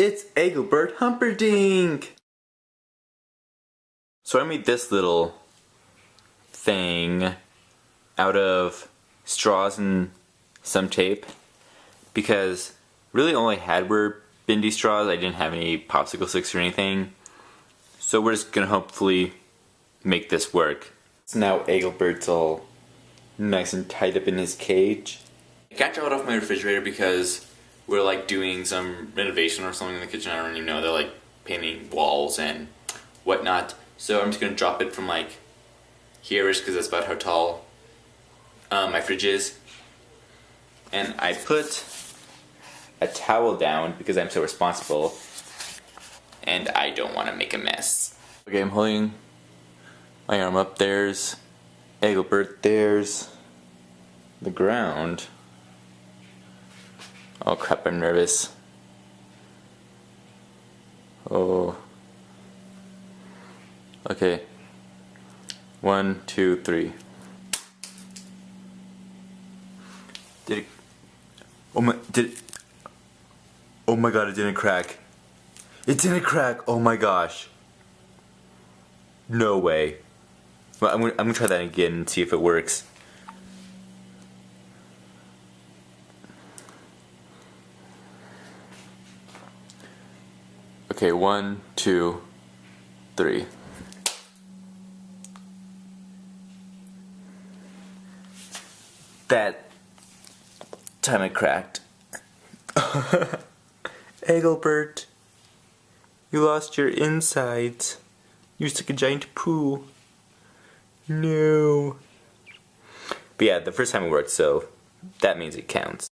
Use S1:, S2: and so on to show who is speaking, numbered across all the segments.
S1: It's Engelbert Humperdinck! So I made this little thing out of straws and some tape because really all I had were bendy straws. I didn't have any popsicle sticks or anything. So we're just gonna hopefully make this work. So now Engelbert's all nice and tied up in his cage. I got it off my refrigerator because we're like doing some renovation or something in the kitchen. I don't even know. They're like painting walls and whatnot. So I'm just gonna drop it from like here-ish because that's about how tall my fridge is. And I put a towel down because I'm so responsible and I don't want to make a mess. Okay, I'm holding my arm up. There's Engelbert. There's the ground. Oh crap, I'm nervous. Oh. Okay. 1, 2, 3. Did it? Oh my! Did it? Oh my God! It didn't crack. It didn't crack. Oh my gosh. No way. Well, I'm gonna try that again and see if it works. Okay, 1, 2, 3. That time it cracked. Engelbert, you lost your insides. You're just like a giant poo. No. But yeah, the first time it worked, so that means it counts.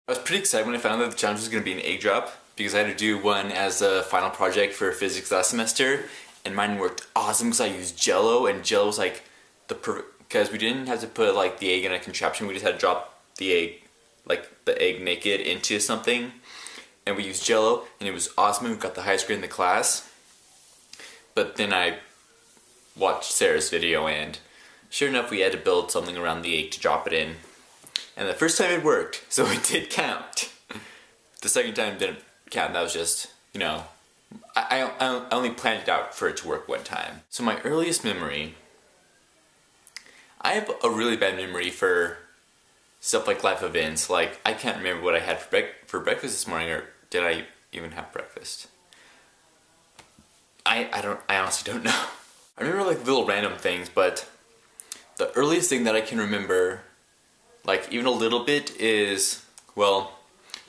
S1: I was pretty excited when I found that the challenge was going to be an egg drop because I had to do one as a final project for physics last semester, and mine worked awesome because I used Jello, and Jello was like the perfect, because we didn't have to put like the egg in a contraption. We just had to drop the egg, like the egg naked, into something, and we used Jello, and it was awesome. We got the highest grade in the class. But then I watched Sarah's video, and sure enough, we had to build something around the egg to drop it in. And the first time it worked, so it did count. The second time didn't count. That was just, you know, I only planned it out for it to work one time. So my earliest memory, I have a really bad memory for stuff like life events. Like, I can't remember what I had for breakfast this morning, or did I even have breakfast? I honestly don't know. I remember like little random things, but the earliest thing that I can remember, like even a little bit, is, well,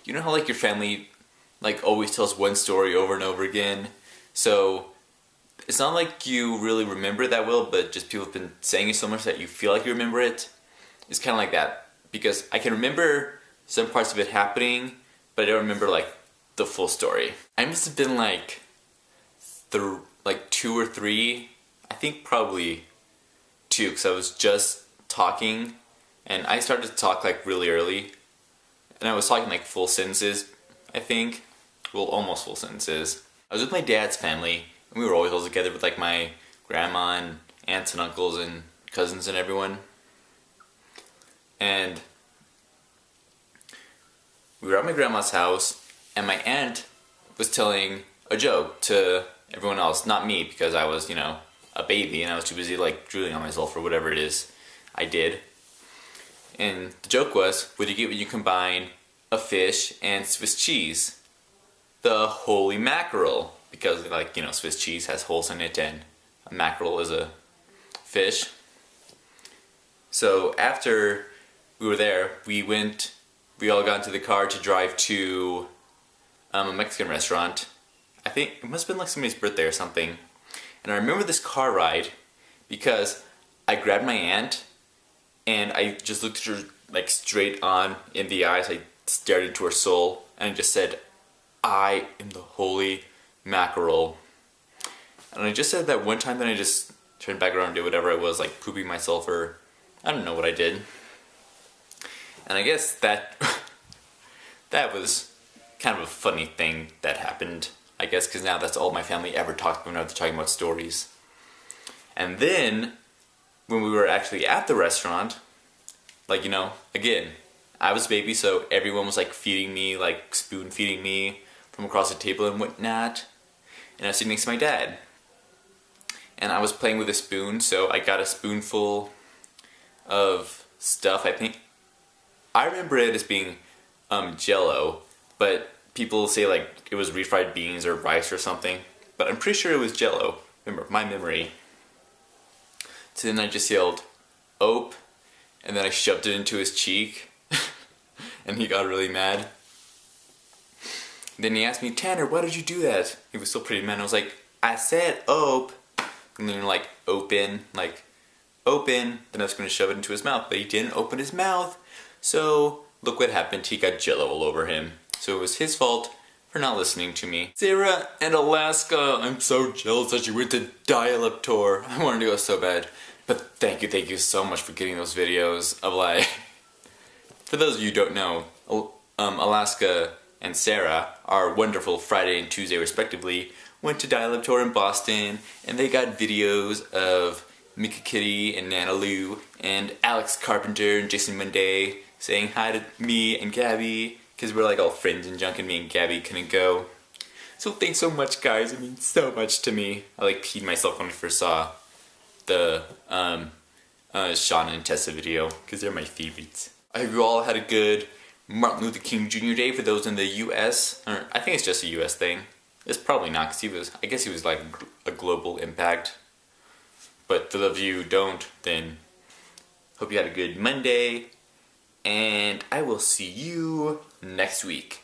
S1: you know how like your family like always tells one story over and over again? So it's not like you really remember it that well, but just people have been saying it so much that you feel like you remember it. It's kind of like that, because I can remember some parts of it happening, but I don't remember like the full story. I must have been like 2 or 3, I think probably 2, because I was just talking, and I started to talk like really early, and I was talking like full sentences, I think. Well, almost full sentences. I was with my dad's family, and we were always all together with like my grandma and aunts and uncles and cousins and everyone. And we were at my grandma's house, and my aunt was telling a joke to everyone else, not me, because I was, you know, a baby and I was too busy like drooling on myself or whatever it is I did. And the joke was, what do you get when you combine a fish and Swiss cheese? The holy mackerel. Because, like, you know, Swiss cheese has holes in it and a mackerel is a fish. So after we were there, we all got into the car to drive to a Mexican restaurant. I think it must have been like somebody's birthday or something. And I remember this car ride because I grabbed my aunt and I just looked at her like straight on in the eyes. I stared into her soul and I just said, I am the holy mackerel. And I just said that one time, then I just turned back around and did whatever I was, like pooping myself, or I don't know what I did. And I guess that that was kind of a funny thing that happened, I guess, because now that's all my family ever talked about whenever they're talking about stories. And then, when we were actually at the restaurant, like, you know, again, I was a baby, so everyone was like feeding me, like spoon feeding me from across the table and whatnot. And I was sitting next to my dad. And I was playing with a spoon, so I got a spoonful of stuff. I remember it as being Jello, but people say like it was refried beans or rice or something. But I'm pretty sure it was Jello. Remember, my memory. So then I just yelled, "Ope," and then I shoved it into his cheek, and he got really mad. Then he asked me, "Tanner, why did you do that?" He was still pretty mad. I was like, "I said ope." And then like, open. Then I was going to shove it into his mouth, but he didn't open his mouth. So look what happened. He got Jello all over him. So it was his fault for not listening to me. Sarah and Alaska, I'm so jealous that you went to Dial-Up Tour. I wanted to go so bad. But thank you so much for getting those videos of like... For those of you who don't know, Alaska and Sarah, our wonderful Friday and Tuesday respectively, went to Dial-Up Tour in Boston, and they got videos of Mika Kitty and Nana Lou and Alex Carpenter and Jason Monday saying hi to me and Gabby, because we're like all friends and junk, and me and Gabby couldn't go. So thanks so much, guys. It means so much to me. I like peed myself when I first saw the Sean and Tessa video, because they're my favorites. I hope you all had a good Martin Luther King Jr. Day for those in the US. Or I think it's just a US thing. It's probably not, because I guess he was like a global impact. But for those of you who don't, then hope you had a good Monday, and I will see you next week.